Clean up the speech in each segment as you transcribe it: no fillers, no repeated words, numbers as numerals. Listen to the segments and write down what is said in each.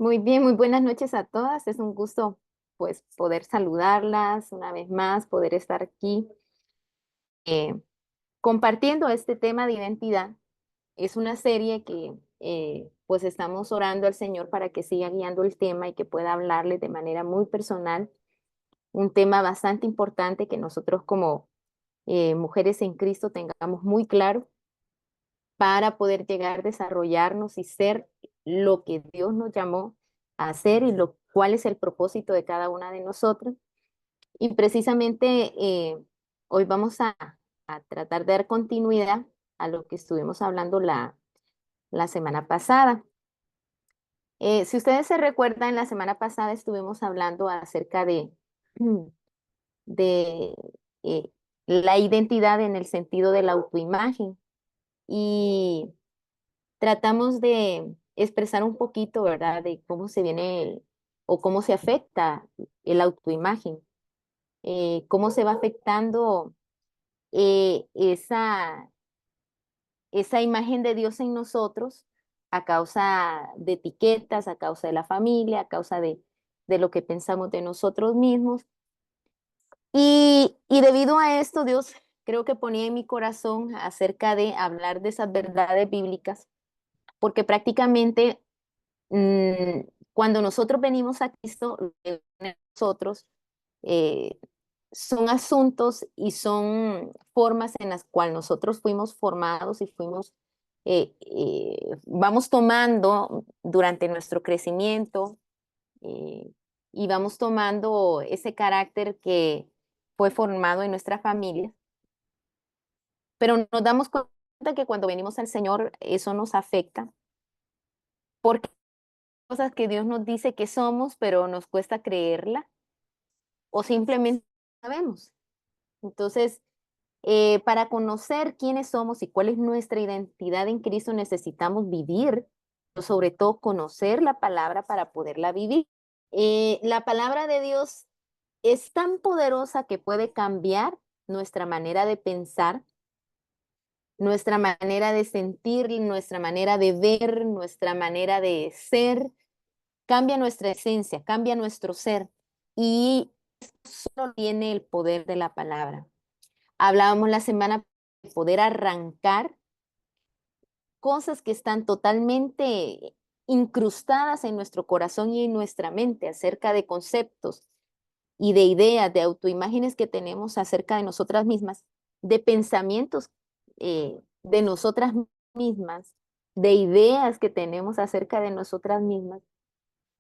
Muy bien, muy buenas noches a todas. Es un gusto, pues, poder saludarlas una vez más, poder estar aquí eh, compartiendo este tema de identidad. Es una serie que, pues, estamos orando al Señor para que siga guiando el tema y que pueda hablarles de manera muy personal. Un tema bastante importante que nosotros como mujeres en Cristo tengamos muy claro para poder llegar a desarrollarnos y ser lo que Dios nos llamó a hacer y cuál es el propósito de cada una de nosotras. Y precisamente hoy vamos a tratar de dar continuidad a lo que estuvimos hablando la semana pasada. Si ustedes se recuerdan, la semana pasada estuvimos hablando acerca de eh, la identidad en el sentido de la autoimagen. Y tratamos de expresar un poquito, ¿verdad?, de cómo se viene o cómo se afecta el autoimagen, cómo se va afectando esa imagen de Dios en nosotros a causa de etiquetas, a causa de la familia, a causa de lo que pensamos de nosotros mismos. Y debido a esto, Dios creo que ponía en mi corazón acerca de hablar de esas verdades bíblicas, porque prácticamente Mm, cuando nosotros venimos a Cristo, lo que viene a nosotros eh, son asuntos y son formas en las cuales nosotros fuimos formados y vamos tomando durante nuestro crecimiento eh, y vamos tomando ese carácter que fue formado en nuestra familia, pero nos damos cuenta que cuando venimos al Señor eso nos afecta porque cosas que Dios nos dice que somos, pero nos cuesta creerla o simplemente no sabemos. Entonces, para conocer quiénes somos y cuál es nuestra identidad en Cristo, necesitamos vivir, pero sobre todo conocer la palabra para poderla vivir. La palabra de Dios es tan poderosa que puede cambiar nuestra manera de pensar, nuestra manera de sentir, nuestra manera de ver, nuestra manera de ser, cambia nuestra esencia, cambia nuestro ser y solo tiene el poder de la palabra. Hablábamos la semana de poder arrancar cosas que están totalmente incrustadas en nuestro corazón y en nuestra mente acerca de conceptos y de ideas, de autoimágenes que tenemos acerca de nosotras mismas, de pensamientos de nosotras mismas, de ideas que tenemos acerca de nosotras mismas.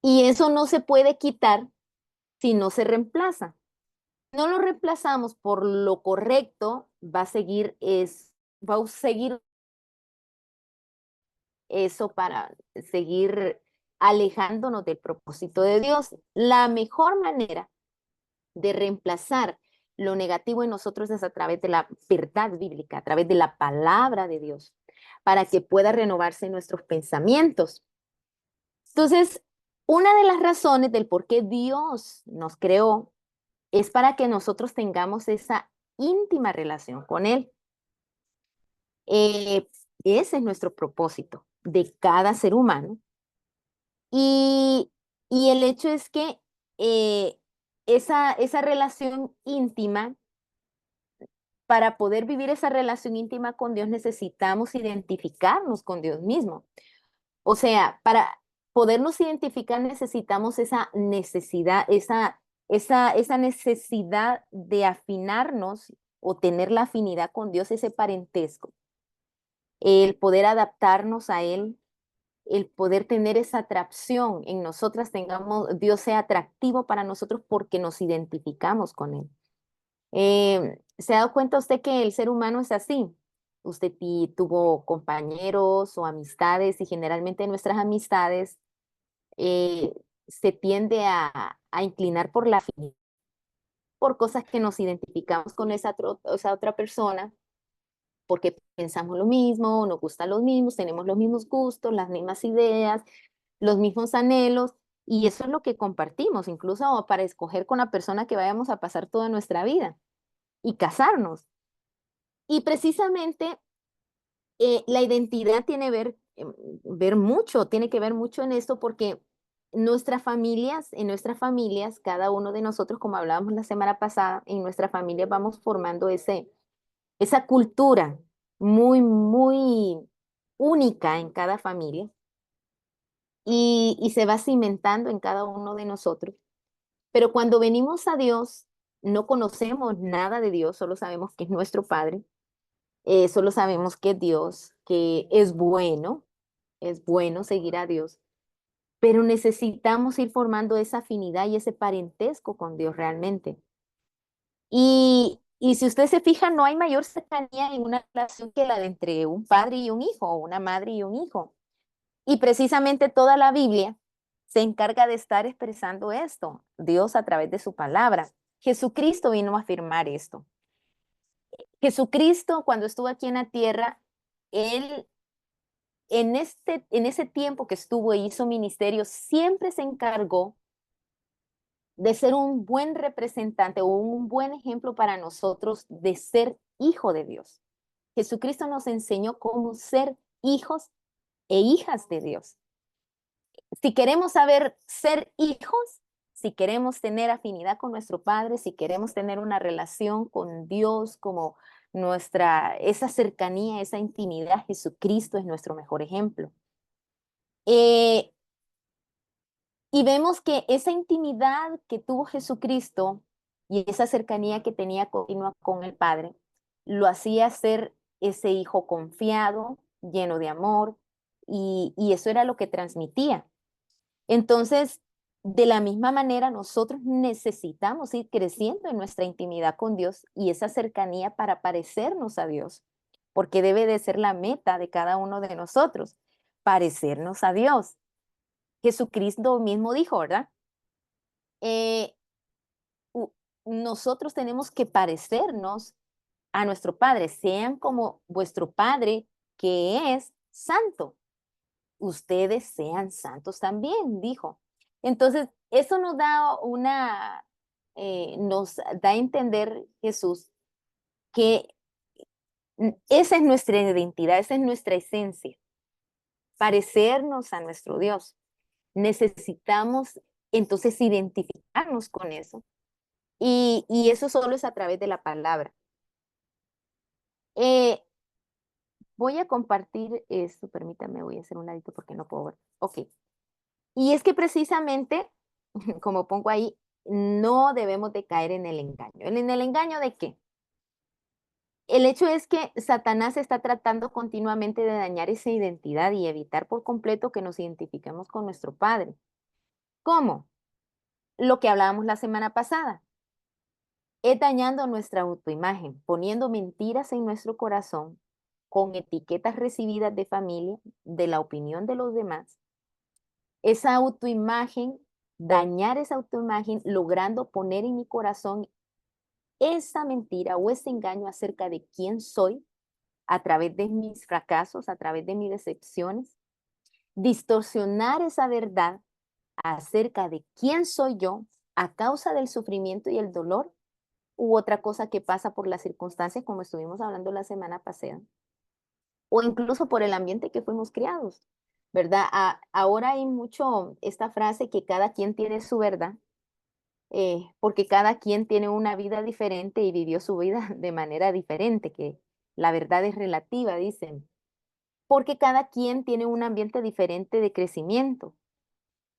Y eso no se puede quitar si no se reemplaza. No lo reemplazamos por lo correcto, va a seguir eso para seguir alejándonos del propósito de Dios. La mejor manera de reemplazar lo negativo en nosotros es a través de la verdad bíblica, a través de la palabra de Dios, para que pueda renovarse nuestros pensamientos. Entonces, una de las razones del por qué Dios nos creó es para que nosotros tengamos esa íntima relación con Él. Eh, Ese es nuestro propósito de cada ser humano. Y, y el hecho es que eh, esa relación íntima, para poder vivir esa relación íntima con Dios, necesitamos identificarnos con Dios mismo. O sea, para podernos identificar necesitamos esa necesidad, esa necesidad de afinarnos o tener la afinidad con Dios, ese parentesco, el poder adaptarnos a Él, el poder tener esa atracción en nosotras, Dios sea atractivo para nosotros porque nos identificamos con Él. ¿Se ha dado cuenta usted que el ser humano es así? Usted tuvo compañeros o amistades y generalmente nuestras amistades eh, se tiende a inclinar por la afinidad, por cosas que nos identificamos con esa otra persona, porque pensamos lo mismo, nos gustan los mismos, tenemos los mismos gustos, las mismas ideas, los mismos anhelos, y eso es lo que compartimos, incluso para escoger con la persona que vayamos a pasar toda nuestra vida y casarnos. Y precisamente la identidad tiene ver mucho, tiene que ver mucho en esto porque en nuestras familias, cada uno de nosotros, como hablábamos la semana pasada, en nuestra familia vamos formando esa cultura muy única en cada familia y se va cimentando en cada uno de nosotros. Pero cuando venimos a Dios, no conocemos nada de Dios, solo sabemos que es nuestro Padre, solo sabemos que es Dios, que es bueno seguir a Dios, pero necesitamos ir formando esa afinidad y ese parentesco con Dios realmente. Y si usted se fija, no hay mayor cercanía en una relación que la de entre un padre y un hijo, o una madre y un hijo. Y precisamente toda la Biblia se encarga de estar expresando esto, Dios a través de su palabra. Jesucristo vino a afirmar esto. Jesucristo, cuando estuvo aquí en la tierra, él en ese tiempo que estuvo e hizo ministerio, siempre se encargó de ser un buen representante o un buen ejemplo para nosotros de ser hijo de Dios. Jesucristo nos enseñó cómo ser hijos e hijas de Dios. Si queremos saber ser hijos, si queremos tener afinidad con nuestro Padre, si queremos tener una relación con Dios como esa cercanía, esa intimidad, Jesucristo es nuestro mejor ejemplo. Eh, y vemos que esa intimidad que tuvo Jesucristo y esa cercanía que tenía continua con el Padre, lo hacía ser ese hijo confiado, lleno de amor, y eso era lo que transmitía. Entonces, de la misma manera, nosotros necesitamos ir creciendo en nuestra intimidad con Dios y esa cercanía para parecernos a Dios, porque debe de ser la meta de cada uno de nosotros, parecernos a Dios. Jesucristo mismo dijo, ¿verdad? Eh, u- nosotros tenemos que parecernos a nuestro Padre, sean como vuestro Padre que es santo. Ustedes sean santos también, dijo. Entonces, eso nos da a entender Jesús que esa es nuestra identidad, esa es nuestra esencia, parecernos a nuestro Dios. Necesitamos entonces identificarnos con eso y eso solo es a través de la palabra. Eh, Voy a compartir esto, permítame, voy a hacer un ladito porque no puedo ver. Ok. Y es que precisamente, como pongo ahí, no debemos de caer en el engaño. ¿En el engaño de qué? El hecho es que Satanás está tratando continuamente de dañar esa identidad y evitar por completo que nos identifiquemos con nuestro Padre. ¿Cómo? Lo que hablábamos la semana pasada. Es dañando nuestra autoimagen, poniendo mentiras en nuestro corazón, con etiquetas recibidas de familia, de la opinión de los demás. Esa autoimagen, dañar esa autoimagen, logrando poner en mi corazón esa mentira o ese engaño acerca de quién soy a través de mis fracasos, a través de mis decepciones, distorsionar esa verdad acerca de quién soy yo a causa del sufrimiento y el dolor u otra cosa que pasa por las circunstancias, como estuvimos hablando la semana pasada, o incluso por el ambiente que fuimos criados, ¿verdad? Ahora hay mucho esta frase que cada quien tiene su verdad, porque cada quien tiene una vida diferente y vivió su vida de manera diferente, que la verdad es relativa, dicen, porque cada quien tiene un ambiente diferente de crecimiento.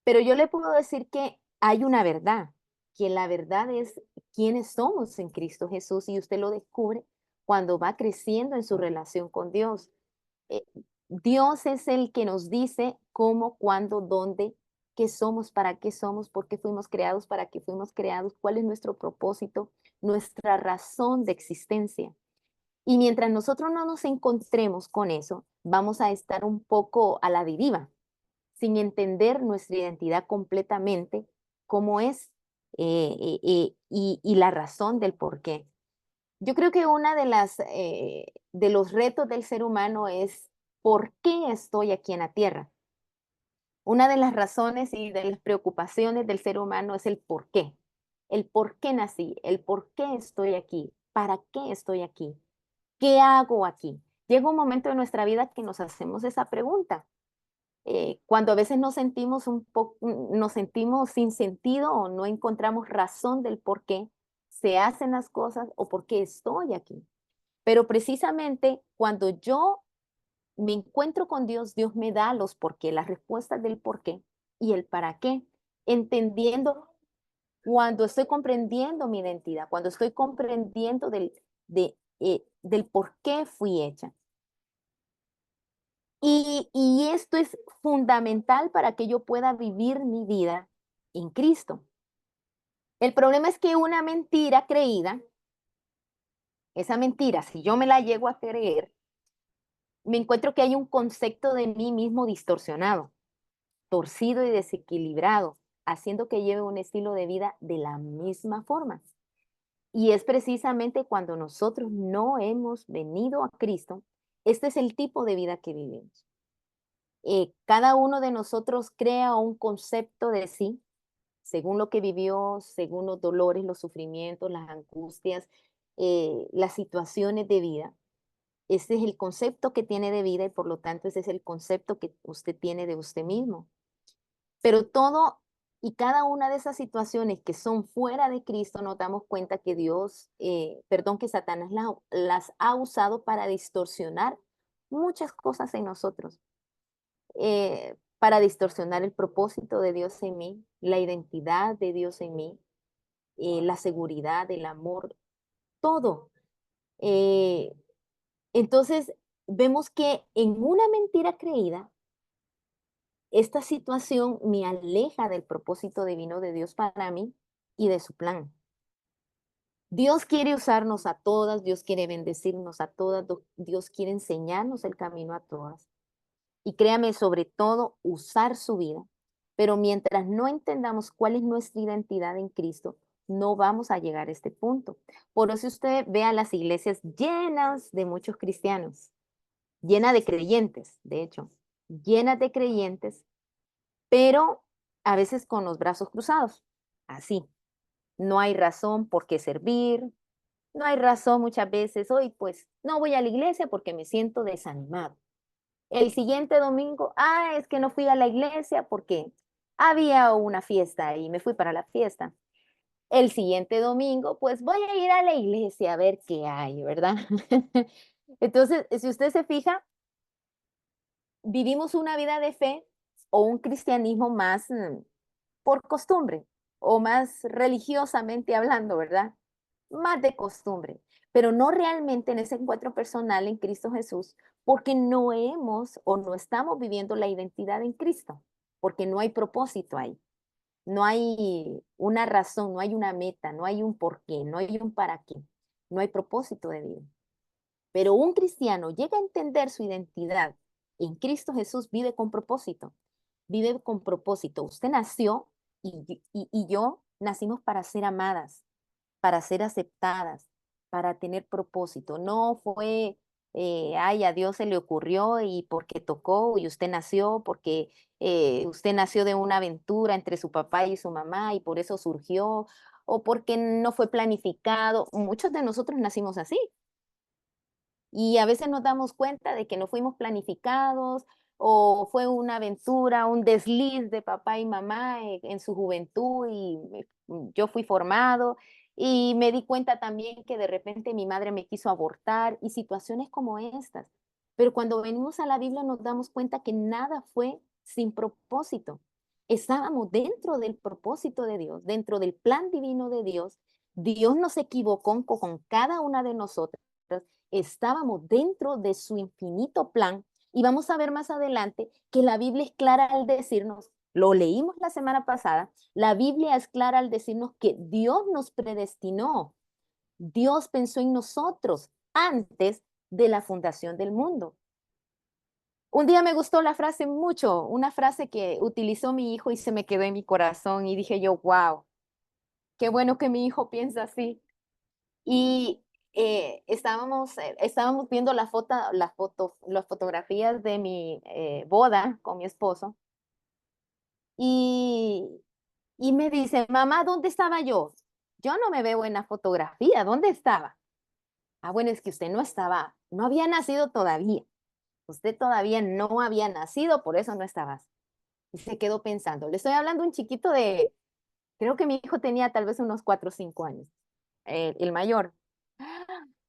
Pero yo le puedo decir que hay una verdad, que la verdad es quiénes somos en Cristo Jesús y usted lo descubre cuando va creciendo en su relación con Dios. Eh, Dios es el que nos dice cómo, cuándo, dónde, qué somos, para qué somos, por qué fuimos creados, para qué fuimos creados, cuál es nuestro propósito, nuestra razón de existencia. Y mientras nosotros no nos encontremos con eso, vamos a estar un poco a la deriva, sin entender nuestra identidad completamente, cómo es y la razón del por qué. Yo creo que una de los retos del ser humano es ¿por qué estoy aquí en la tierra? Una de las razones y de las preocupaciones del ser humano es el por qué nací, el por qué estoy aquí, para qué estoy aquí, qué hago aquí. Llega un momento en nuestra vida que nos hacemos esa pregunta. cuando a veces nos sentimos sin sentido o no encontramos razón del por qué se hacen las cosas o por qué estoy aquí. Pero precisamente cuando yo me encuentro con Dios, Dios me da los por qué, las respuestas del por qué y el para qué, entendiendo cuando estoy comprendiendo mi identidad, cuando estoy comprendiendo del por qué fui hecha. Y esto es fundamental para que yo pueda vivir mi vida en Cristo. El problema es que una mentira creída, esa mentira, si yo me la llego a creer, me encuentro que hay un concepto de mí mismo distorsionado, torcido y desequilibrado, haciendo que lleve un estilo de vida de la misma forma. Y es precisamente cuando nosotros no hemos venido a Cristo, este es el tipo de vida que vivimos. Cada uno de nosotros crea un concepto de sí, según lo que vivió, según los dolores, los sufrimientos, las angustias, las situaciones de vida. Ese es el concepto que tiene de vida y por lo tanto ese es el concepto que usted tiene de usted mismo. Pero todo y cada una de esas situaciones que son fuera de Cristo, nos damos cuenta que que Satanás las ha usado para distorsionar muchas cosas en nosotros, para distorsionar el propósito de Dios en mí, la identidad de Dios en mí, la seguridad, el amor, todo. Eh, entonces, vemos que en una mentira creída, esta situación me aleja del propósito divino de Dios para mí y de su plan. Dios quiere usarnos a todas, Dios quiere bendecirnos a todas, Dios quiere enseñarnos el camino a todas. Y créame, sobre todo, usar su vida. Pero mientras no entendamos cuál es nuestra identidad en Cristo, no vamos a llegar a este punto. Por eso usted ve a las iglesias llenas de muchos cristianos, llenas de creyentes, de hecho, llenas de creyentes, pero a veces con los brazos cruzados, así. No hay razón por qué servir, no hay razón muchas veces, hoy pues no voy a la iglesia porque me siento desanimado. El siguiente domingo, es que no fui a la iglesia porque había una fiesta y me fui para la fiesta. El siguiente domingo, pues voy a ir a la iglesia a ver qué hay, ¿verdad? Entonces, si usted se fija, vivimos una vida de fe o un cristianismo más por costumbre o más religiosamente hablando, ¿verdad? Más de costumbre, pero no realmente en ese encuentro personal en Cristo Jesús, porque no hemos o no estamos viviendo la identidad en Cristo, porque no hay propósito ahí, no hay una razón, no hay una meta, no hay un porqué, no hay un para qué, no hay propósito de vida. Pero un cristiano llega a entender su identidad en Cristo Jesús, vive con propósito, vive con propósito. Usted nació y yo nacimos para ser amadas, para ser aceptadas, para tener propósito. No fue, a Dios se le ocurrió y porque tocó y usted nació, porque usted nació de una aventura entre su papá y su mamá y por eso surgió, o porque no fue planificado. Muchos de nosotros nacimos así. Y a veces nos damos cuenta de que no fuimos planificados o fue una aventura, un desliz de papá y mamá en su juventud y yo fui formado y me di cuenta también que de repente mi madre me quiso abortar y situaciones como estas. Pero cuando venimos a la Biblia nos damos cuenta que nada fue sin propósito. Estábamos dentro del propósito de Dios, dentro del plan divino de Dios. Dios no se equivocó con cada una de nosotras, estábamos dentro de su infinito plan y vamos a ver más adelante que la Biblia es clara al decirnos, lo leímos la semana pasada, la Biblia es clara al decirnos que Dios nos predestinó, Dios pensó en nosotros antes de la fundación del mundo. Un día me gustó la frase mucho, una frase que utilizó mi hijo y se me quedó en mi corazón y dije yo, wow, qué bueno que mi hijo piensa así. Y estábamos viendo las fotografías de mi boda con mi esposo y, y me dice, mamá, ¿dónde estaba yo? Yo no me veo en la fotografía, ¿dónde estaba? Bueno, es que usted no estaba, no había nacido todavía. Usted todavía no había nacido, por eso no estaba. Y se quedó pensando. Le estoy hablando a un chiquito de, creo que mi hijo tenía tal vez unos 4 o 5 años, el mayor.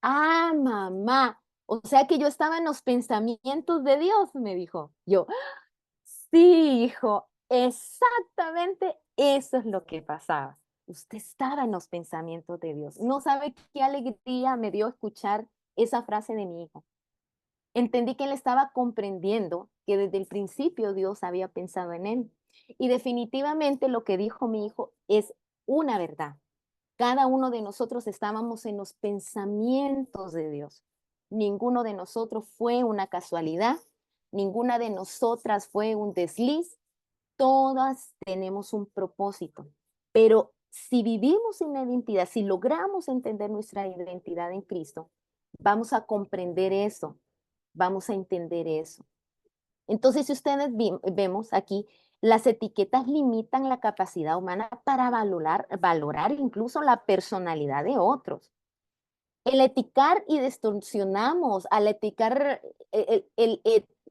Ah, mamá, o sea que yo estaba en los pensamientos de Dios, me dijo. Yo, sí, hijo, exactamente eso es lo que pasaba. Usted estaba en los pensamientos de Dios. No sabe qué alegría me dio escuchar esa frase de mi hijo. Entendí que él estaba comprendiendo que desde el principio Dios había pensado en él. Y definitivamente lo que dijo mi hijo es una verdad. Cada uno de nosotros estábamos en los pensamientos de Dios. Ninguno de nosotros fue una casualidad, ninguna de nosotras fue un desliz. Todas tenemos un propósito, pero si vivimos en la identidad, si logramos entender nuestra identidad en Cristo, vamos a comprender eso, vamos a entender eso. Entonces, si ustedes vemos aquí, las etiquetas limitan la capacidad humana para valorar incluso la personalidad de otros. El eticar y distorsionamos, al eticar,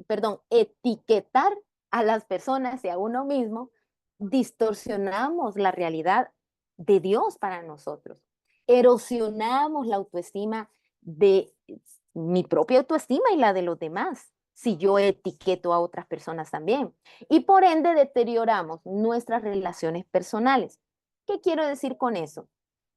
perdón, etiquetar a las personas y a uno mismo, distorsionamos la realidad de Dios para nosotros. Erosionamos la autoestima de mi propia autoestima y la de los demás, si yo etiqueto a otras personas también. Y por ende deterioramos nuestras relaciones personales. ¿Qué quiero decir con eso?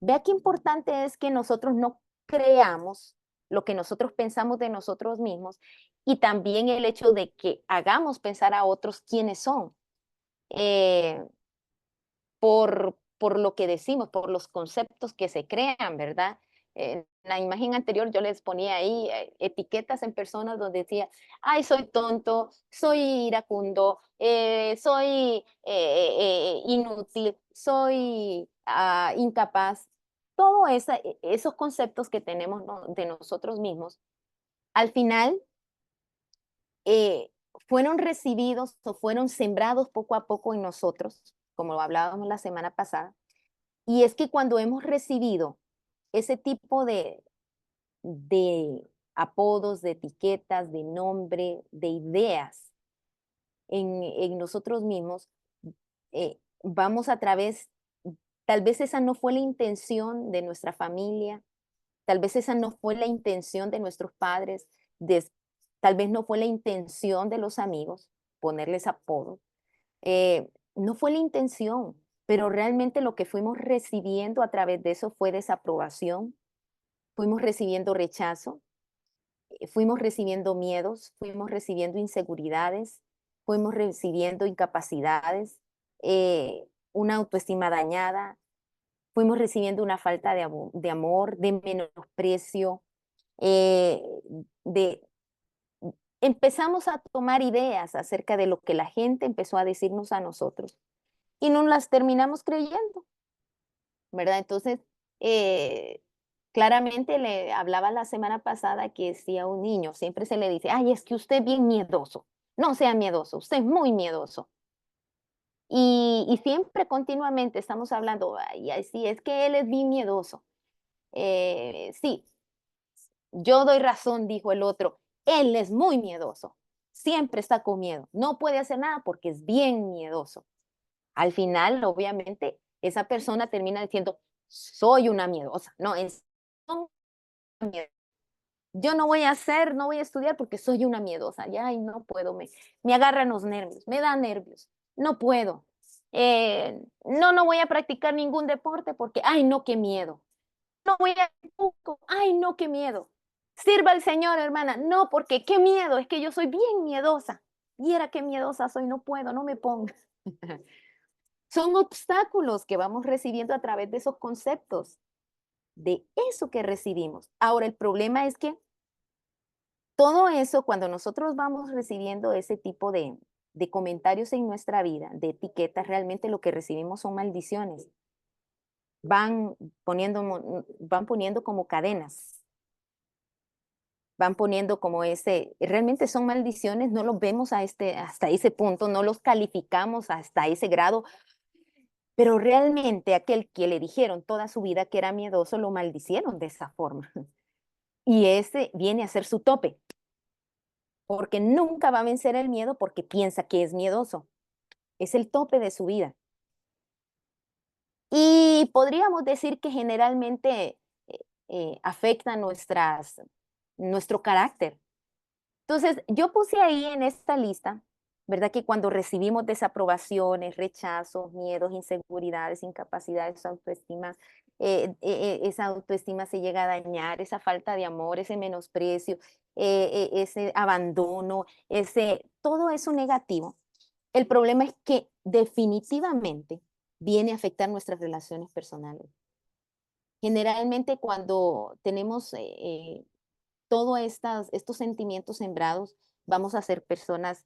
Vea qué importante es que nosotros no creamos lo que nosotros pensamos de nosotros mismos y también el hecho de que hagamos pensar a otros quiénes son eh, por lo que decimos, por los conceptos que se crean, ¿verdad? En la imagen anterior yo les ponía ahí etiquetas en personas donde decía, ay, soy tonto, soy iracundo, soy inútil, soy incapaz. Todos esos conceptos que tenemos, ¿no?, de nosotros mismos, al final eh, fueron recibidos o fueron sembrados poco a poco en nosotros, como lo hablábamos la semana pasada. Y es que cuando hemos recibido ese tipo de apodos, de etiquetas, de nombre, de ideas en nosotros mismos, vamos a través, tal vez esa no fue la intención de nuestra familia, tal vez esa no fue la intención de nuestros padres, tal vez no fue la intención de los amigos ponerles apodos, no fue la intención, pero realmente lo que fuimos recibiendo a través de eso fue desaprobación, fuimos recibiendo rechazo, fuimos recibiendo miedos, fuimos recibiendo inseguridades, fuimos recibiendo incapacidades, una autoestima dañada, fuimos recibiendo una falta de amor, de menosprecio, eh, de, empezamos a tomar ideas acerca de lo que la gente empezó a decirnos a nosotros y no las terminamos creyendo, ¿verdad? Entonces, eh, claramente le hablaba la semana pasada que si a un niño siempre se le dice, ay, es que usted es bien miedoso, no sea miedoso, usted es muy miedoso. Y siempre continuamente estamos hablando, ay, ay, sí, es que él es bien miedoso. Sí, yo doy razón, dijo el otro, él es muy miedoso, siempre está con miedo, no puede hacer nada porque es bien miedoso. Al final, obviamente, esa persona termina diciendo, soy una miedosa, no, es una miedosa. Yo no voy a hacer, no voy a estudiar porque soy una miedosa, ya, y no puedo, me agarran los nervios, me da nervios, no puedo. No, no voy a practicar ningún deporte porque, ay, no, qué miedo. No voy a, ay, no, qué miedo. Sirva al Señor, hermana, no, porque qué miedo, es que yo soy bien miedosa. Viera qué miedosa soy, no puedo, no me ponga. Son obstáculos que vamos recibiendo a través de esos conceptos, de eso que recibimos. Ahora, el problema es que todo eso, cuando nosotros vamos recibiendo ese tipo de comentarios en nuestra vida, de etiquetas, realmente lo que recibimos son maldiciones. Van van poniendo como cadenas, van poniendo como realmente son maldiciones, no los vemos hasta ese punto, no los calificamos hasta ese grado, pero realmente aquel que le dijeron toda su vida que era miedoso, lo maldicieron de esa forma. Y ese viene a ser su tope, porque nunca va a vencer el miedo porque piensa que es miedoso. es el tope de su vida. Y podríamos decir que generalmente afecta nuestro carácter. Entonces, yo puse ahí en esta lista, ¿verdad? Que cuando recibimos desaprobaciones, rechazos, miedos, inseguridades, incapacidades, autoestima, esa autoestima se llega a dañar, esa falta de amor, ese menosprecio, ese abandono, todo eso negativo. El problema es que definitivamente viene a afectar nuestras relaciones personales. Generalmente cuando tenemos todos estos sentimientos sembrados, vamos a ser personas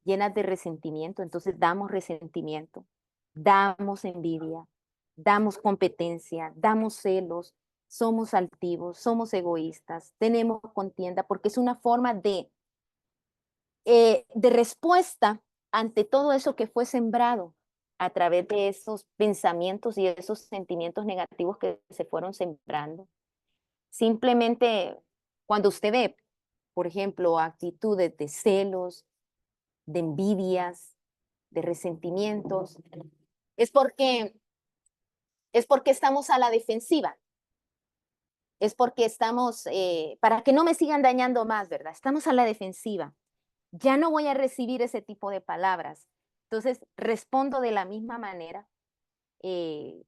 llenas de resentimiento, entonces damos resentimiento, damos envidia, damos competencia, damos celos, somos altivos, somos egoístas, tenemos contienda, porque es una forma de respuesta ante todo eso que fue sembrado a través de esos pensamientos y esos sentimientos negativos que se fueron sembrando. Simplemente cuando usted ve, por ejemplo, actitudes de celos, de envidias, de resentimientos, es porque, es porque estamos a la defensiva, es porque estamos, para que no me sigan dañando más, ¿verdad? Estamos a la defensiva. Ya no voy a recibir ese tipo de palabras. Entonces, respondo de la misma manera, eh,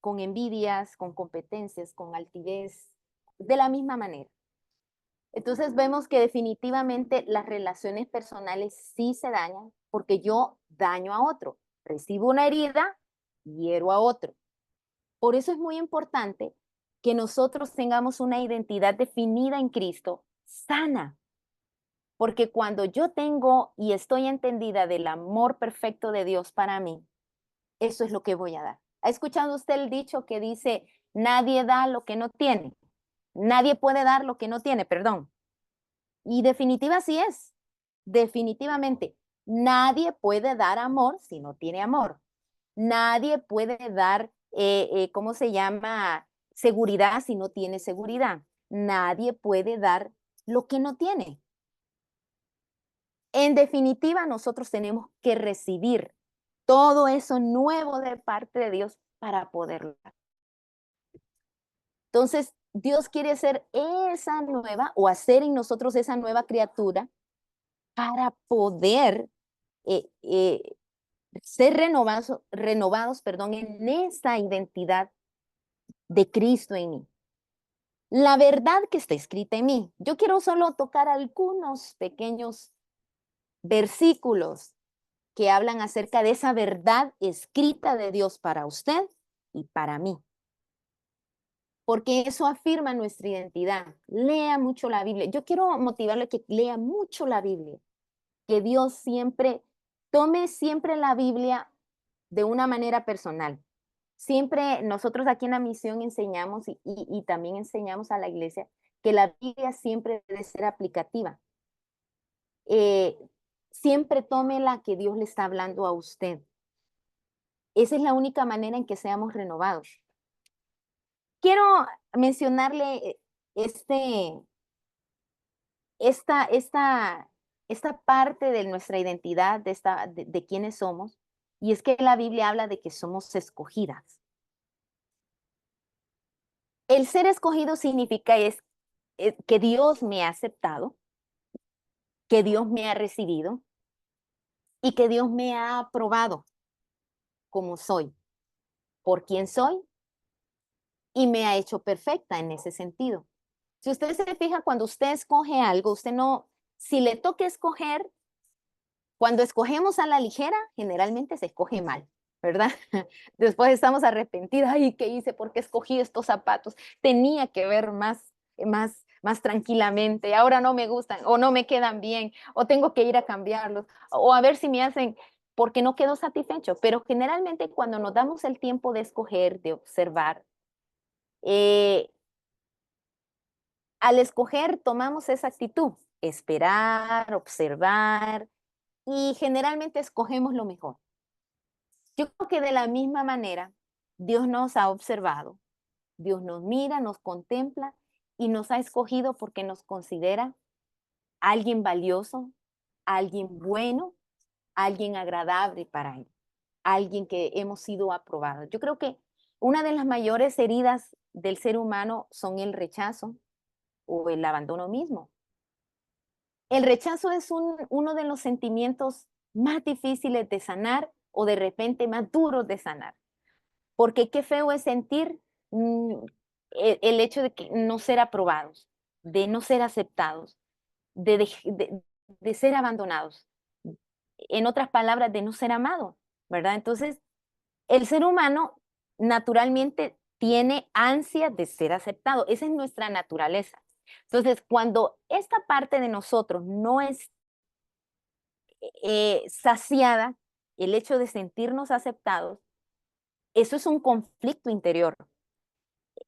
con envidias, con competencias, con altivez, de la misma manera. Entonces vemos que definitivamente las relaciones personales sí se dañan porque yo daño a otro, recibo una herida, hiero a otro. Por eso es muy importante que nosotros tengamos una identidad definida en Cristo, sana, porque cuando yo tengo y estoy entendida del amor perfecto de Dios para mí, eso es lo que voy a dar. ¿Ha escuchado usted el dicho que dice, nadie da lo que no tiene? Nadie puede dar lo que no tiene, perdón. Y definitiva sí es, definitivamente. Nadie puede dar amor si no tiene amor. Nadie puede dar, ¿cómo se llama? Seguridad si no tiene seguridad. Nadie puede dar lo que no tiene. En definitiva, nosotros tenemos que recibir todo eso nuevo de parte de Dios para poderlo dar. Entonces, Dios quiere hacer esa nueva o hacer en nosotros esa nueva criatura para poder eh, eh, ser renovados, perdón, en esa identidad de Cristo en mí. La verdad que está escrita en mí. Yo quiero solo tocar algunos pequeños versículos que hablan acerca de esa verdad escrita de Dios para usted y para mí. Porque eso afirma nuestra identidad. Lea mucho la Biblia. Yo quiero motivarle a que lea mucho la Biblia. Que Dios siempre, tome siempre la Biblia de una manera personal. Siempre nosotros aquí en la misión enseñamos y también enseñamos a la iglesia que la Biblia siempre debe ser aplicativa. Eh, Siempre tome la que Dios le está hablando a usted. Esa es la única manera en que seamos renovados. Quiero mencionarle este, esta, esta, esta parte de nuestra identidad, de quiénes somos, y es que la Biblia habla de que somos escogidas. El ser escogido significa que Dios me ha aceptado, que Dios me ha recibido y que Dios me ha aprobado como soy, por quien soy y me ha hecho perfecta en ese sentido. Si usted se fija, cuando usted escoge algo, usted no, si le toca escoger, cuando escogemos a la ligera, generalmente se escoge mal, ¿verdad? Después estamos arrepentidos, ay, ¿qué hice? ¿Por qué escogí estos zapatos? Tenía que ver más tranquilamente, ahora no me gustan o no me quedan bien o tengo que ir a cambiarlos o a ver si me hacen porque no quedo satisfecho. Pero generalmente cuando nos damos el tiempo de escoger, de observar, eh, al escoger tomamos esa actitud, esperar, observar y generalmente escogemos lo mejor. Yo creo que de la misma manera, Dios nos ha observado, Dios nos mira, nos contempla y nos ha escogido porque nos considera alguien valioso, alguien bueno alguien agradable para Él, alguien que hemos sido aprobados. Yo creo que una de las mayores heridas del ser humano son el rechazo o el abandono mismo. El rechazo es uno de los sentimientos más difíciles de sanar o de repente más duros de sanar. Porque qué feo es sentir el hecho de que no ser aprobados, de no ser aceptados, de ser abandonados. En otras palabras, de no ser amado, ¿verdad? Entonces, el ser humano naturalmente tiene ansia de ser aceptado. Esa es nuestra naturaleza. Entonces, cuando esta parte de nosotros no es saciada, el hecho de sentirnos aceptados, eso es un conflicto interior.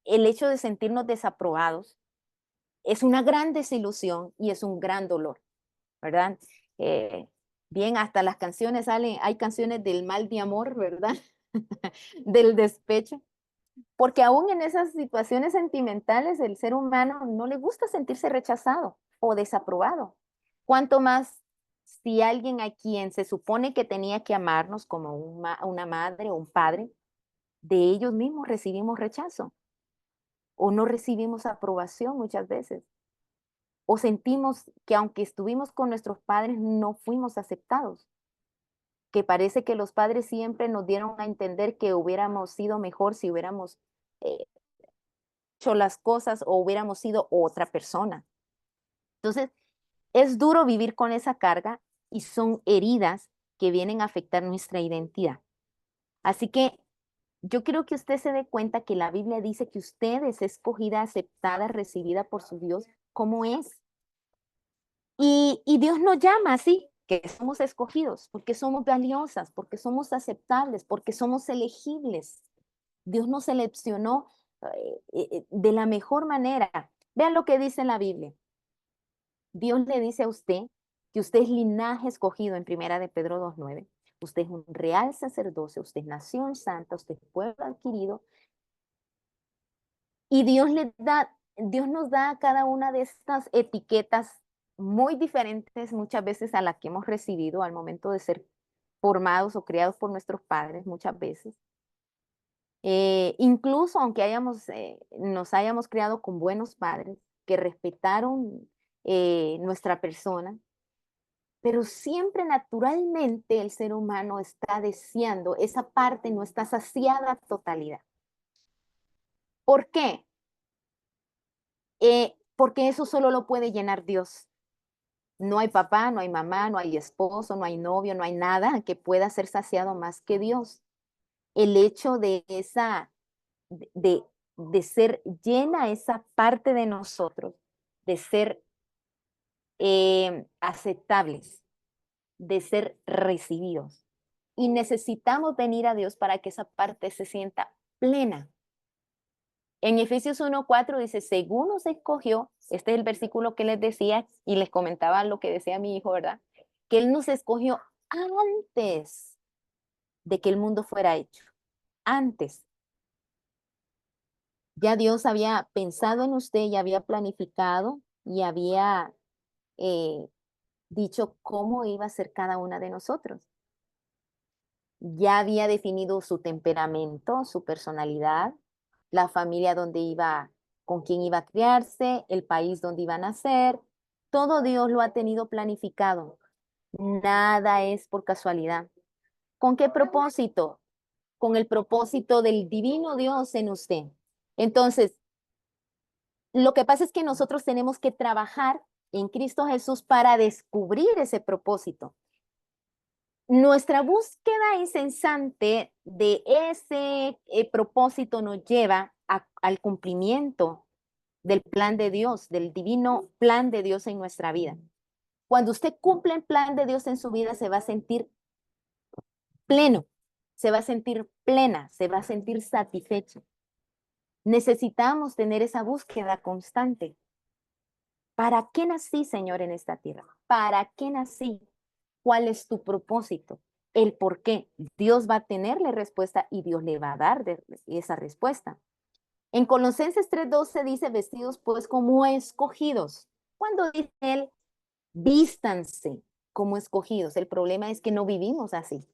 El hecho de sentirnos desaprobados es una gran desilusión y es un gran dolor, ¿verdad? Eh, bien, hasta las canciones salen, hay canciones del mal de amor, ¿verdad? Del despecho, porque aún en esas situaciones sentimentales el ser humano no le gusta sentirse rechazado o desaprobado. Cuanto más si alguien a quien se supone que tenía que amarnos como una madre o un padre, de ellos mismos recibimos rechazo o no recibimos aprobación muchas veces. O sentimos que aunque estuvimos con nuestros padres no fuimos aceptados, que parece que los padres siempre nos dieron a entender que hubiéramos sido mejor si hubiéramos eh, hecho las cosas o hubiéramos sido otra persona. Entonces, es duro vivir con esa carga y son heridas que vienen a afectar nuestra identidad. Así que yo quiero que usted se dé cuenta que la Biblia dice que usted es escogida, aceptada, recibida por su Dios como es. Y Dios nos llama así, que somos escogidos, porque somos valiosas, porque somos aceptables, porque somos elegibles. Dios nos seleccionó de la mejor manera. Vean lo que dice la Biblia. Dios le dice a usted que usted es linaje escogido en Primera de Pedro 2:9. Usted es un real sacerdocio, usted es nación santa, usted es pueblo adquirido. Y Dios nos da a cada una de estas etiquetas muy diferentes muchas veces a las que hemos recibido al momento de ser formados o criados por nuestros padres muchas veces. Incluso aunque nos hayamos criado con buenos padres que respetaron nuestra persona, pero siempre naturalmente el ser humano está deseando esa parte, no está saciada a totalidad. ¿Por qué? Porque eso solo lo puede llenar Dios. No hay papá, no hay mamá, no hay esposo, no hay novio, no hay nada que pueda ser saciado más que Dios. El hecho de, de ser llena esa parte de nosotros, de ser aceptables, de ser recibidos. Y necesitamos venir a Dios para que esa parte se sienta plena. En Efesios 1:4 dice, según nos escogió, este es el versículo que les decía y les comentaba lo que decía mi hijo, ¿verdad? Que Él nos escogió antes de que el mundo fuera hecho. Antes. Ya Dios había pensado en usted y había planificado y había eh, dicho cómo iba a ser cada una de nosotros. Ya había definido su temperamento, su personalidad, la familia donde iba, con quién iba a criarse, el país donde iba a nacer. Todo Dios lo ha tenido planificado. Nada es por casualidad. ¿Con qué propósito? Con el propósito del divino Dios en usted. Entonces, lo que pasa es que nosotros tenemos que trabajar en Cristo Jesús para descubrir ese propósito. Nuestra búsqueda incesante de ese propósito nos lleva al cumplimiento del plan de Dios, del divino plan de Dios en nuestra vida. Cuando usted cumple el plan de Dios en su vida, se va a sentir pleno, se va a sentir plena, se va a sentir satisfecho. Necesitamos tener esa búsqueda constante. ¿Para qué nací, Señor, en esta tierra? ¿Para qué nací? ¿Cuál es tu propósito? El por qué. Dios va a tenerle respuesta y Dios le va a dar esa respuesta. En Colosenses 3:12 dice, vestidos pues como escogidos. Cuando dice él, vístanse como escogidos. El problema es que no vivimos así.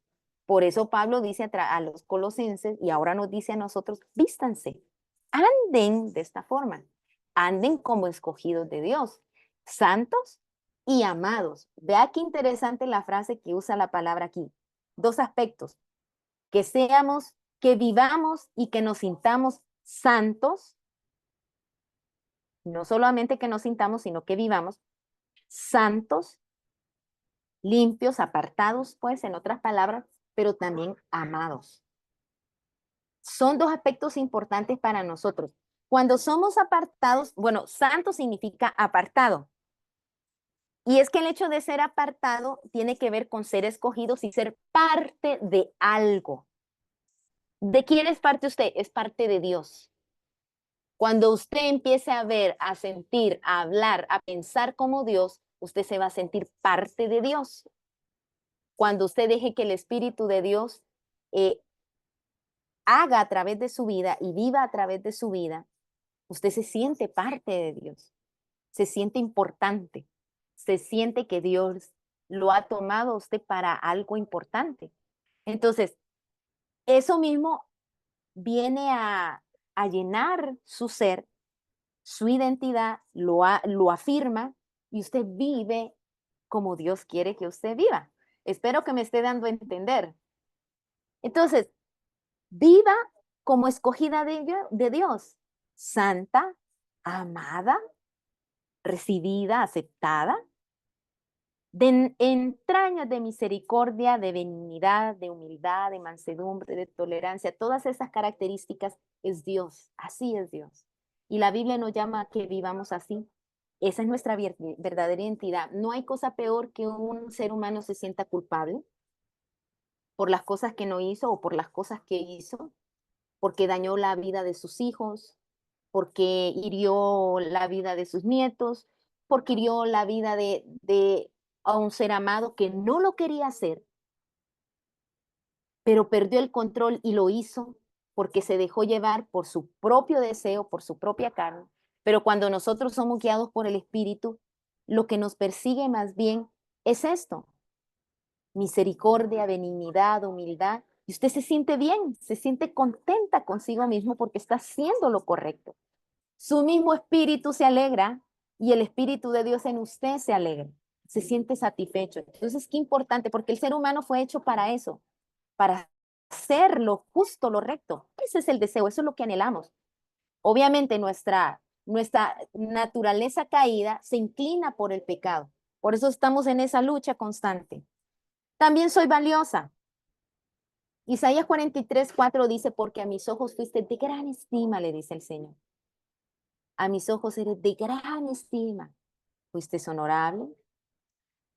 Por eso Pablo dice a los colosenses y ahora nos dice a nosotros, vístanse, anden de esta forma, anden como escogidos de Dios, santos y amados. Vea qué interesante la frase que usa la palabra aquí. Dos aspectos, que seamos, que vivamos y que nos sintamos santos, no solamente que nos sintamos, sino que vivamos santos, limpios, apartados, pues, en otras palabras, pero también amados. Son dos aspectos importantes para nosotros. Cuando somos apartados, bueno, santo significa apartado. Y es que el hecho de ser apartado tiene que ver con ser escogidos y ser parte de algo. ¿De quién es parte usted? Es parte de Dios. Cuando usted empiece a ver, a sentir, a hablar, a pensar como Dios, usted se va a sentir parte de Dios. Cuando usted deje que el Espíritu de Dios eh, haga a través de su vida y viva a través de su vida, usted se siente parte de Dios, se siente importante, se siente que Dios lo ha tomado a usted para algo importante. Entonces, eso mismo viene a llenar su ser, su identidad, lo afirma y usted vive como Dios quiere que usted viva. Espero que me esté dando a entender. Entonces, viva como escogida de Dios, santa, amada, recibida, aceptada, de entrañas de misericordia, de benignidad, de humildad, de mansedumbre, de tolerancia, todas esas características es Dios, así es Dios. Y la Biblia nos llama a que vivamos así. Esa es nuestra verdadera identidad. No hay cosa peor que un ser humano se sienta culpable por las cosas que no hizo o por las cosas que hizo, porque dañó la vida de sus hijos, porque hirió la vida de sus nietos, porque hirió la vida de a un ser amado que no lo quería hacer, pero perdió el control y lo hizo porque se dejó llevar por su propio deseo, por su propia carne. Pero cuando nosotros somos guiados por el Espíritu, lo que nos persigue más bien es esto: misericordia, benignidad, humildad. Y usted se siente bien, se siente contenta consigo mismo porque está haciendo lo correcto. Su mismo espíritu se alegra y el Espíritu de Dios en usted se alegra, se siente satisfecho. Entonces, qué importante, porque el ser humano fue hecho para eso, para hacer lo justo, lo recto. Ese es el deseo, eso es lo que anhelamos. Obviamente nuestra naturaleza caída se inclina por el pecado. Por eso estamos en esa lucha constante. También soy valiosa. Isaías 43:4 dice, porque a mis ojos fuiste de gran estima, le dice el Señor. A mis ojos eres de gran estima. Fuiste honorable.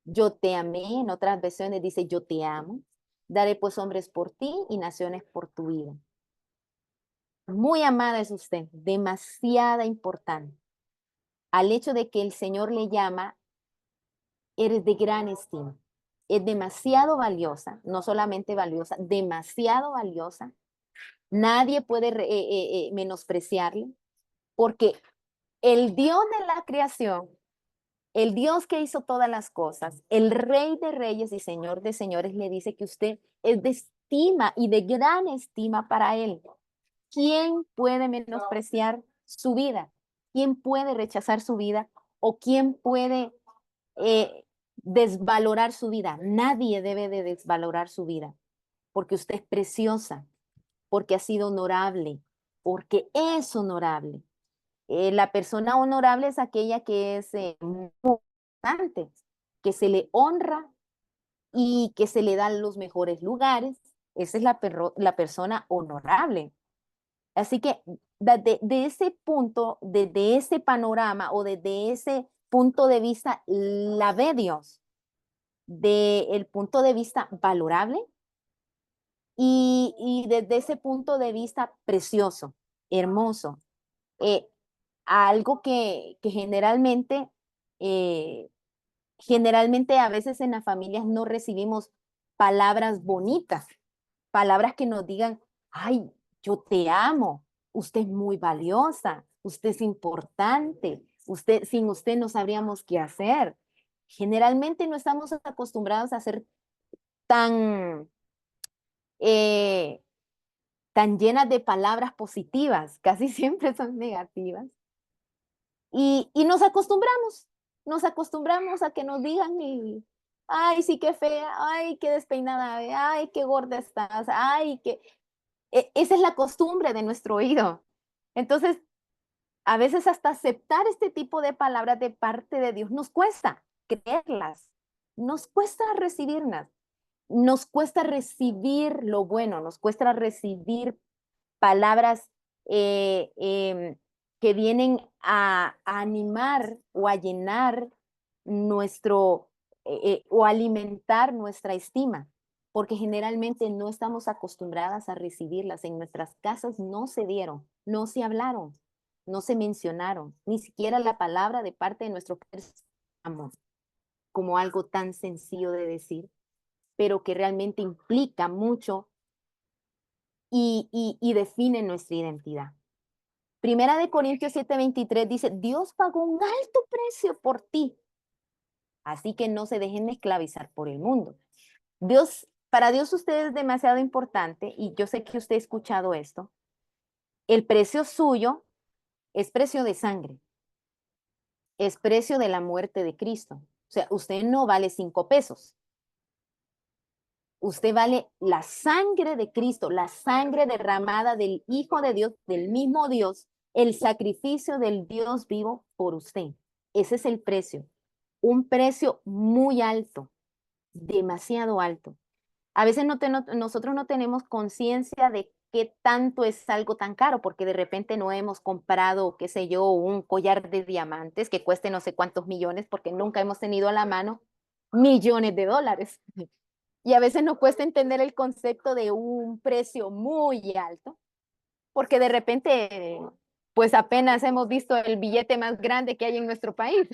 Yo te amé. En otras versiones dice, yo te amo. Daré pues hombres por ti y naciones por tu vida. Muy amada es usted, demasiada importante. Al hecho de que el Señor le llama, eres de gran estima. Es demasiado valiosa, no solamente valiosa, demasiado valiosa. Nadie puede menospreciarle, porque el Dios de la creación, el Dios que hizo todas las cosas, el Rey de Reyes y Señor de Señores, le dice que usted es de estima y de gran estima para Él. ¿Quién puede menospreciar su vida? ¿Quién puede rechazar su vida? ¿O quién puede desvalorar su vida? Nadie debe de desvalorar su vida, porque usted es preciosa, porque ha sido honorable, porque es honorable. La persona honorable es aquella que es muy importante, que se le honra y que se le dan los mejores lugares. Esa es la persona honorable. Así que de ese punto, desde ese panorama o desde ese punto de vista, la ve Dios, del punto de vista valorable y desde ese punto de vista precioso, hermoso. Eh, Algo que eh, generalmente a veces en las familias no recibimos palabras bonitas, palabras que nos digan, ay, yo te amo, usted es muy valiosa, usted es importante, sin usted no sabríamos qué hacer. generalmente no estamos acostumbrados a ser tan, eh, tan llenas de palabras positivas, casi siempre son negativas. Y nos acostumbramos a que nos digan, ay, sí, qué fea, ay, qué despeinada, ay, qué gorda estás, ay, qué... Esa es la costumbre de nuestro oído. Entonces, a veces hasta aceptar este tipo de palabras de parte de Dios nos cuesta creerlas, nos cuesta recibirlas, nos cuesta recibir lo bueno, nos cuesta recibir palabras que vienen a animar o a llenar nuestro o alimentar nuestra estima, porque generalmente no estamos acostumbradas a recibirlas. En nuestras casas no se dieron, no se hablaron, no se mencionaron, ni siquiera la palabra de parte de nuestro amor, como algo tan sencillo de decir, pero que realmente implica mucho y define nuestra identidad. Primera de Corintios 7:23 dice, Dios pagó un alto precio por ti, así que no se dejen esclavizar por el mundo. Para Dios usted es demasiado importante y yo sé que usted ha escuchado esto. El precio suyo es precio de sangre, es precio de la muerte de Cristo. O sea, usted no vale 5 pesos. Usted vale la sangre de Cristo, la sangre derramada del Hijo de Dios, del mismo Dios, el sacrificio del Dios vivo por usted. Ese es el precio. Un precio muy alto, demasiado alto. A veces nosotros no tenemos conciencia de qué tanto es algo tan caro, porque de repente no hemos comprado, qué sé yo, un collar de diamantes que cueste no sé cuántos millones, porque nunca hemos tenido a la mano millones de dólares. Y a veces nos cuesta entender el concepto de un precio muy alto, porque de repente, pues apenas hemos visto el billete más grande que hay en nuestro país,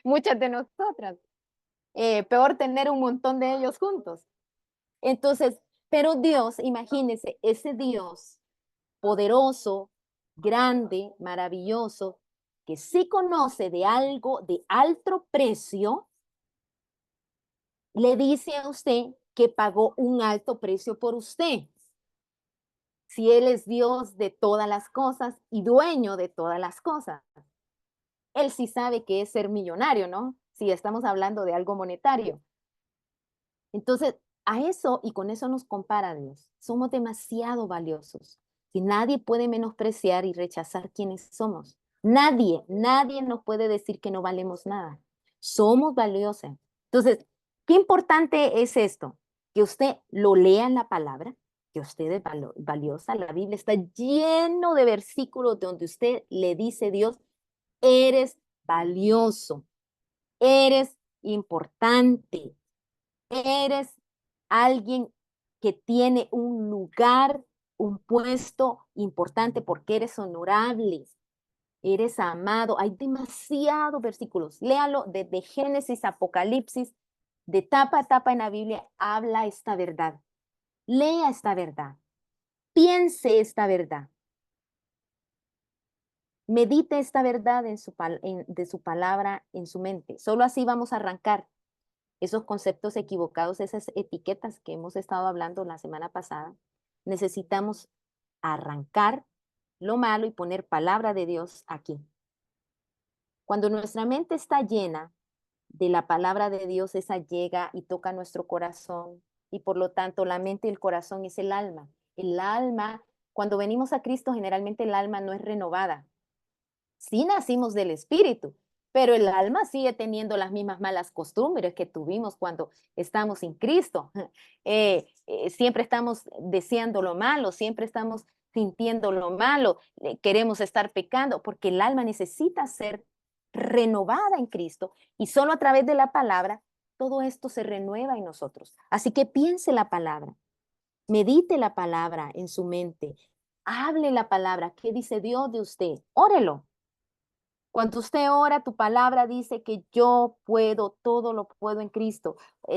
muchas de nosotras. Peor tener un montón de ellos juntos. Entonces, pero Dios, imagínense, ese Dios poderoso, grande, maravilloso, que sí conoce de algo de alto precio, le dice a usted que pagó un alto precio por usted. Si Él es Dios de todas las cosas y dueño de todas las cosas, Él sí sabe qué es ser millonario, ¿no? Si estamos hablando de algo monetario. Entonces, a eso y con eso nos compara Dios. Somos demasiado valiosos. Si nadie puede menospreciar y rechazar quiénes somos. Nadie nos puede decir que no valemos nada. Somos valiosos. Entonces, qué importante es esto, que usted lo lea en la palabra, que usted es valiosa. La Biblia está lleno de versículos donde usted le dice a Dios, eres valioso, eres importante, eres alguien que tiene un lugar, un puesto importante porque eres honorable, eres amado. Hay demasiados versículos. Léalo desde Génesis, Apocalipsis, de tapa a tapa en la Biblia, habla esta verdad. Lea esta verdad. Piense esta verdad. Medite esta verdad de su palabra en su mente. Solo así vamos a arrancar esos conceptos equivocados, esas etiquetas que hemos estado hablando la semana pasada. Necesitamos arrancar lo malo y poner palabra de Dios aquí. Cuando nuestra mente está llena de la palabra de Dios, esa llega y toca nuestro corazón y por lo tanto la mente y el corazón es el alma. El alma, cuando venimos a Cristo, generalmente el alma no es renovada. Sí nacimos del Espíritu, pero el alma sigue teniendo las mismas malas costumbres que tuvimos cuando estamos sin Cristo. Siempre estamos deseando lo malo, siempre estamos sintiendo lo malo, queremos estar pecando, porque el alma necesita ser renovada en Cristo y solo a través de la palabra todo esto se renueva en nosotros. Así que piense la palabra, medite la palabra en su mente, hable la palabra, ¿qué dice Dios de usted? Órelo. Cuando usted ora, tu palabra dice que yo puedo, todo lo puedo en Cristo.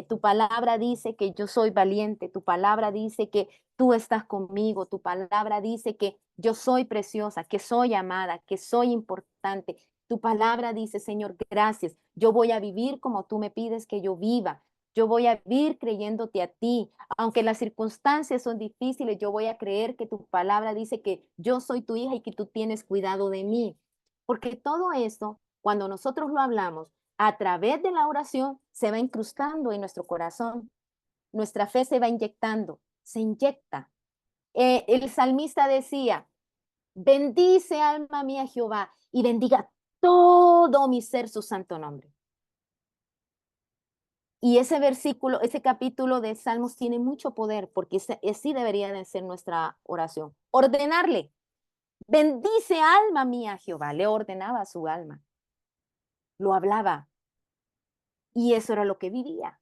Tu palabra dice que yo soy valiente. Tu palabra dice que tú estás conmigo. Tu palabra dice que yo soy preciosa, que soy amada, que soy importante. Tu palabra dice, Señor, gracias. Yo voy a vivir como tú me pides que yo viva. Yo voy a vivir creyéndote a ti. Aunque las circunstancias son difíciles, yo voy a creer que tu palabra dice que yo soy tu hija y que tú tienes cuidado de mí. Porque todo esto, cuando nosotros lo hablamos, a través de la oración, se va incrustando en nuestro corazón. Nuestra fe se va inyectando, se inyecta. El salmista decía, bendice alma mía Jehová y bendiga todo mi ser su santo nombre. Y ese versículo, ese capítulo de Salmos tiene mucho poder porque así debería de ser nuestra oración. Ordenarle, bendice alma mía Jehová, le ordenaba a su alma, lo hablaba y eso era lo que vivía.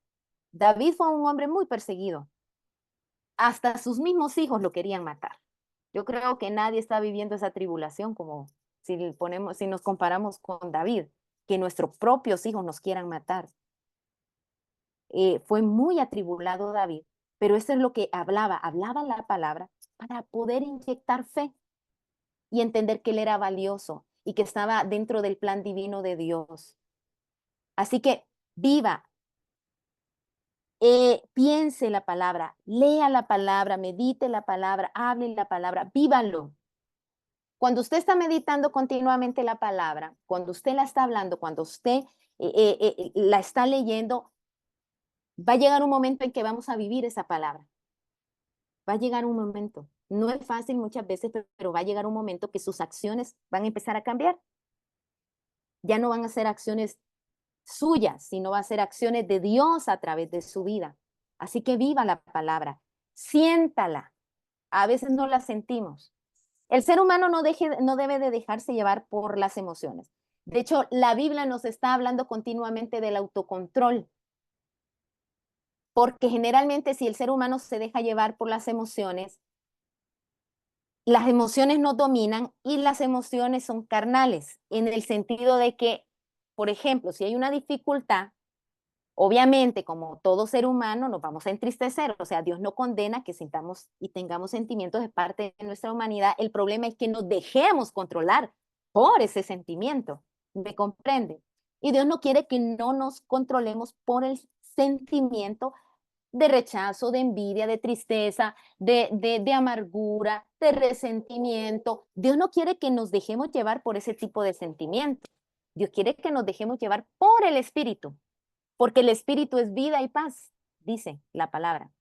David fue un hombre muy perseguido, hasta sus mismos hijos lo querían matar. Yo creo que nadie está viviendo esa tribulación como si nos comparamos con David, que nuestros propios hijos nos quieran matar. Fue muy atribulado David, pero eso es lo que hablaba la palabra para poder inyectar fe y entender que él era valioso y que estaba dentro del plan divino de Dios. Así que viva, piense la palabra, lea la palabra, medite la palabra, hable la palabra, vívalo. Cuando usted está meditando continuamente la palabra, cuando usted la está hablando, cuando usted la está leyendo, va a llegar un momento en que vamos a vivir esa palabra. Va a llegar un momento. No es fácil muchas veces, pero va a llegar un momento que sus acciones van a empezar a cambiar. Ya no van a ser acciones suyas, sino va a ser acciones de Dios a través de su vida. Así que viva la palabra, siéntala. A veces no la sentimos. El ser humano no debe de dejarse llevar por las emociones. De hecho, la Biblia nos está hablando continuamente del autocontrol, porque generalmente si el ser humano se deja llevar por las emociones nos dominan y las emociones son carnales, en el sentido de que, por ejemplo, si hay una dificultad, obviamente, como todo ser humano, nos vamos a entristecer. O sea, Dios no condena que sintamos y tengamos sentimientos de parte de nuestra humanidad. El problema es que nos dejemos controlar por ese sentimiento. ¿Me comprende? Y Dios no quiere que no nos controlemos por el sentimiento de rechazo, de envidia, de tristeza, de amargura, de resentimiento. Dios no quiere que nos dejemos llevar por ese tipo de sentimiento. Dios quiere que nos dejemos llevar por el Espíritu, porque el Espíritu es vida y paz, dice la palabra.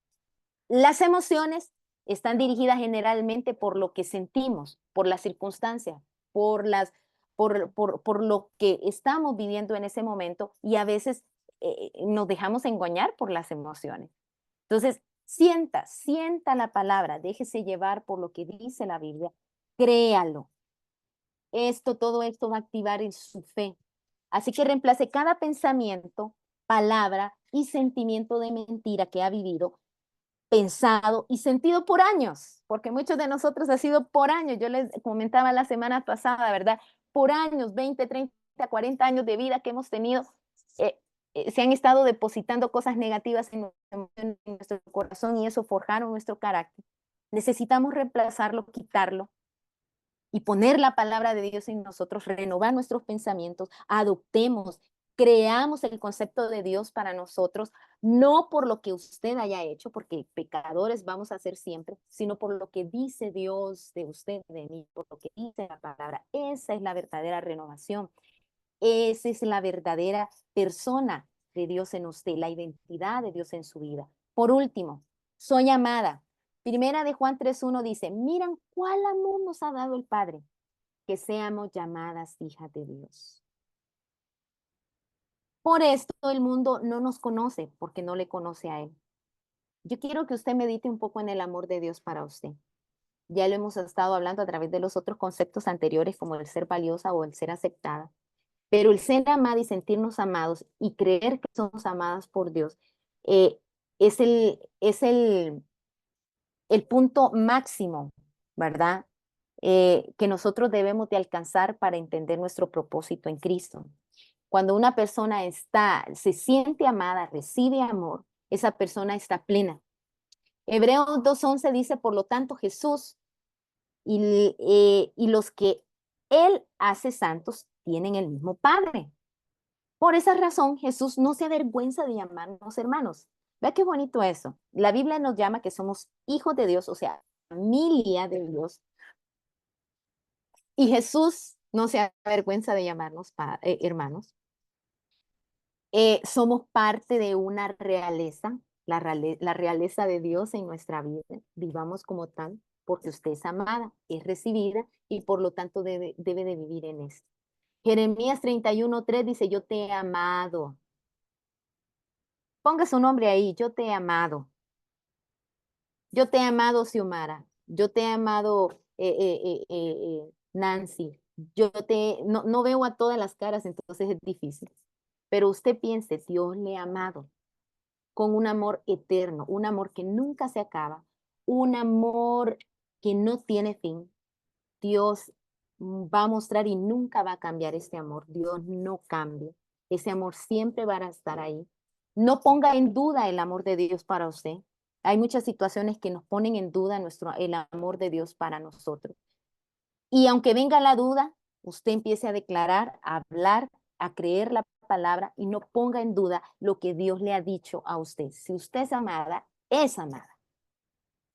Las emociones están dirigidas generalmente por lo que sentimos, por las circunstancias, por lo que estamos viviendo en ese momento y a veces nos dejamos engañar por las emociones. Entonces, sienta la palabra, déjese llevar por lo que dice la Biblia, créalo. Todo esto va a activar en su fe. Así que reemplace cada pensamiento, palabra y sentimiento de mentira que ha vivido, pensado y sentido por años, porque muchos de nosotros ha sido por años. Yo les comentaba la semana pasada, ¿verdad? Por años, 20, 30, 40 años de vida que hemos tenido, se han estado depositando cosas negativas en nuestro corazón y eso forjaron nuestro carácter. Necesitamos reemplazarlo, quitarlo y poner la palabra de Dios en nosotros, renovar nuestros pensamientos, adoptemos, creamos el concepto de Dios para nosotros, no por lo que usted haya hecho, porque pecadores vamos a ser siempre, sino por lo que dice Dios de usted, de mí, por lo que dice la palabra. Esa es la verdadera renovación. Esa es la verdadera persona de Dios en usted, la identidad de Dios en su vida. Por último, soy amada. Primera de Juan 3:1 dice, miren cuál amor nos ha dado el Padre, que seamos llamadas hijas de Dios. Por esto el mundo no nos conoce, porque no le conoce a Él. Yo quiero que usted medite un poco en el amor de Dios para usted. Ya lo hemos estado hablando a través de los otros conceptos anteriores, como el ser valiosa o el ser aceptada. Pero el ser amada y sentirnos amados y creer que somos amadas por Dios eh, es el punto máximo, ¿verdad? Que nosotros debemos de alcanzar para entender nuestro propósito en Cristo. Cuando una persona se siente amada, recibe amor, esa persona está plena. Hebreos 2:11 dice, por lo tanto, Jesús y los que Él hace santos tienen el mismo Padre. Por esa razón, Jesús no se avergüenza de llamarnos hermanos. Vea qué bonito eso. La Biblia nos llama que somos hijos de Dios, o sea, familia de Dios. Y Jesús no se avergüenza de llamarnos hermanos. Somos parte de una realeza, la realeza de Dios en nuestra vida. Vivamos como tal, porque usted es amada, es recibida y por lo tanto debe de vivir en esto. Jeremías 31:3 dice, yo te he amado. Ponga su nombre ahí, yo te he amado. Yo te he amado, Xiomara. Yo te he amado, Nancy. No veo a todas las caras, entonces es difícil. Pero usted piense, Dios le ha amado con un amor eterno, un amor que nunca se acaba, un amor que no tiene fin. Dios va a mostrar y nunca va a cambiar este amor. Dios no cambia. Ese amor siempre va a estar ahí. No ponga en duda el amor de Dios para usted. Hay muchas situaciones que nos ponen en duda el amor de Dios para nosotros. Y aunque venga la duda, usted empiece a declarar, a hablar, a creer la palabra y no ponga en duda lo que Dios le ha dicho a usted. Si usted es amada, es amada.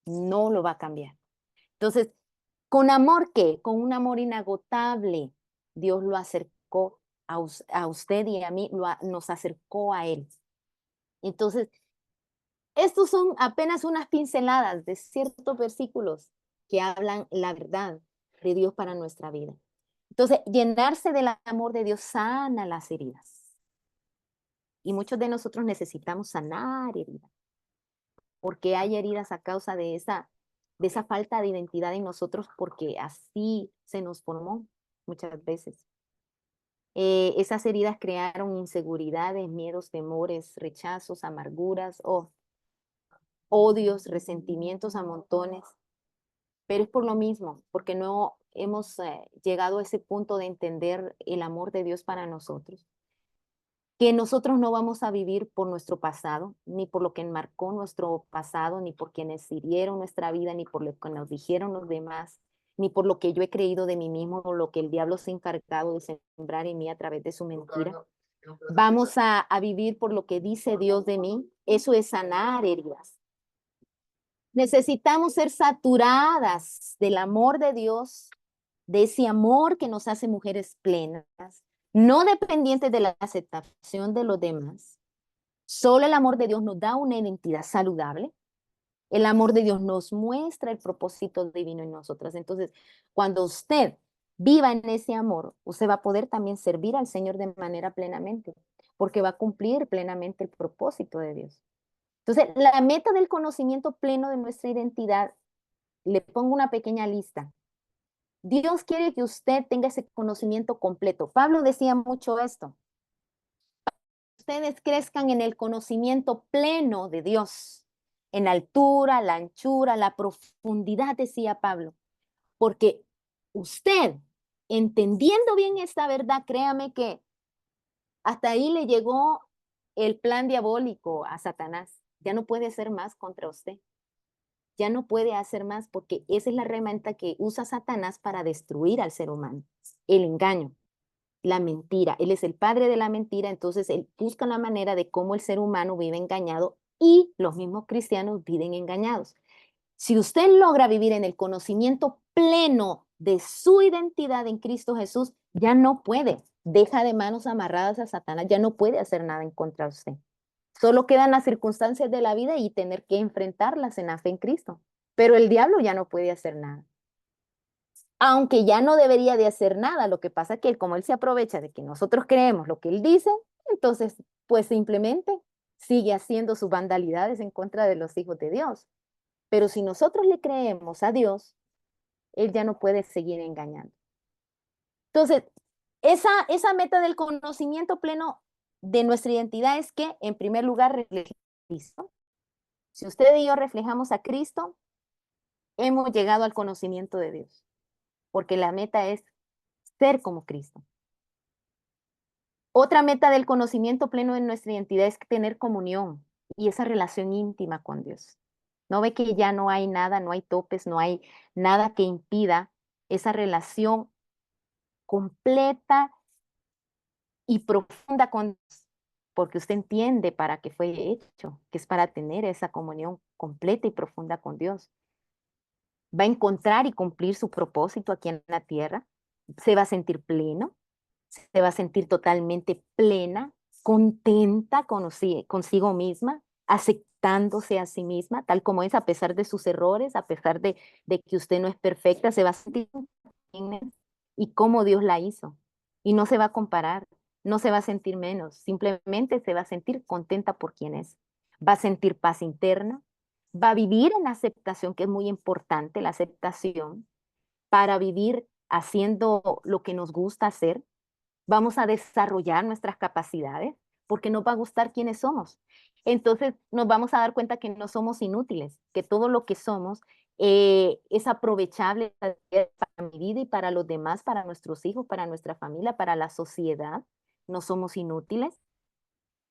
No lo va a cambiar. Entonces, ¿con amor qué? Con un amor inagotable. Dios lo acercó a usted y a mí, nos acercó a Él. Entonces, estos son apenas unas pinceladas de ciertos versículos que hablan la verdad de Dios para nuestra vida. Entonces, llenarse del amor de Dios sana las heridas. Y muchos de nosotros necesitamos sanar heridas, porque hay heridas a causa de esa falta de identidad en nosotros, porque así se nos formó muchas veces. Esas heridas crearon inseguridades, miedos, temores, rechazos, amarguras, odios, resentimientos a montones. Pero es por lo mismo, porque no hemos llegado a ese punto de entender el amor de Dios para nosotros, que nosotros no vamos a vivir por nuestro pasado, ni por lo que enmarcó nuestro pasado, ni por quienes hirieron nuestra vida, ni por lo que nos dijeron los demás, ni por lo que yo he creído de mí mismo, o lo que el diablo se ha encargado de sembrar en mí a través de su mentira. Vamos a vivir por lo que dice Dios de mí. Eso es sanar heridas. Necesitamos ser saturadas del amor de Dios, de ese amor que nos hace mujeres plenas, no dependientes de la aceptación de los demás. Solo el amor de Dios nos da una identidad saludable. El amor de Dios nos muestra el propósito divino en nosotras. Entonces, cuando usted viva en ese amor, usted va a poder también servir al Señor de manera plenamente, porque va a cumplir plenamente el propósito de Dios. Entonces, la meta del conocimiento pleno de nuestra identidad, le pongo una pequeña lista. Dios quiere que usted tenga ese conocimiento completo. Pablo decía mucho esto. Ustedes crezcan en el conocimiento pleno de Dios, en la altura, la anchura, la profundidad, decía Pablo. Porque usted, entendiendo bien esta verdad, créame que hasta ahí le llegó el plan diabólico a Satanás. Ya no puede hacer más contra usted. Ya no puede hacer más porque esa es la herramienta que usa Satanás para destruir al ser humano. El engaño, la mentira. Él es el padre de la mentira, entonces él busca la manera de cómo el ser humano vive engañado y los mismos cristianos viven engañados. Si usted logra vivir en el conocimiento pleno de su identidad en Cristo Jesús, ya no puede. Deja de manos amarradas a Satanás, ya no puede hacer nada en contra de usted. Solo quedan las circunstancias de la vida y tener que enfrentarlas en la fe en Cristo. Pero el diablo ya no puede hacer nada. Aunque ya no debería de hacer nada, lo que pasa es que como él se aprovecha de que nosotros creemos lo que él dice, entonces pues simplemente sigue haciendo sus vandalidades en contra de los hijos de Dios. Pero si nosotros le creemos a Dios, él ya no puede seguir engañando. Entonces, esa meta del conocimiento pleno de nuestra identidad es que, en primer lugar, refleje a Cristo. Si usted y yo reflejamos a Cristo, hemos llegado al conocimiento de Dios, porque la meta es ser como Cristo. Otra meta del conocimiento pleno de nuestra identidad es tener comunión y esa relación íntima con Dios. ¿No ve que ya no hay nada, no hay topes, no hay nada que impida esa relación completa y profunda con Dios, porque usted entiende para qué fue hecho, que es para tener esa comunión completa y profunda con Dios. Va a encontrar y cumplir su propósito aquí en la tierra, se va a sentir pleno, se va a sentir totalmente plena, contenta consigo misma, aceptándose a sí misma, tal como es, a pesar de sus errores, a pesar de que usted no es perfecta, se va a sentir bien y cómo Dios la hizo. Y no se va a comparar, no se va a sentir menos, simplemente se va a sentir contenta por quien es. Va a sentir paz interna, va a vivir en la aceptación, que es muy importante, la aceptación, para vivir haciendo lo que nos gusta hacer. Vamos a desarrollar nuestras capacidades porque nos va a gustar quiénes somos. Entonces nos vamos a dar cuenta que no somos inútiles, que todo lo que somos es aprovechable para mi vida y para los demás, para nuestros hijos, para nuestra familia, para la sociedad. No somos inútiles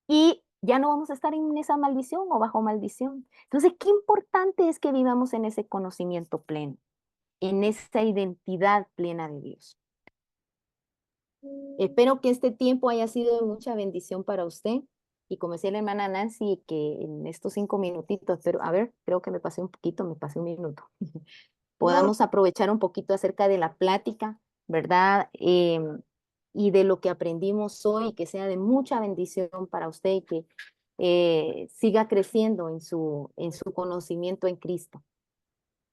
y ya no vamos a estar en esa maldición o bajo maldición. Entonces, qué importante es que vivamos en ese conocimiento pleno, en esa identidad plena de Dios. Espero que este tiempo haya sido de mucha bendición para usted. Y como decía la hermana Nancy, que en estos 5 minutitos, pero a ver, creo que me pasé un poquito, me pasé un minuto. No, Podamos aprovechar un poquito acerca de la plática, ¿verdad? Y de lo que aprendimos hoy, que sea de mucha bendición para usted y que siga creciendo en su conocimiento en Cristo.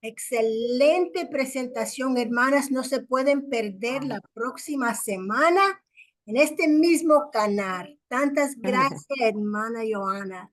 excelente presentación, hermanas. No se pueden perder la próxima semana en este mismo canal. Tantas gracias, hermana Joana.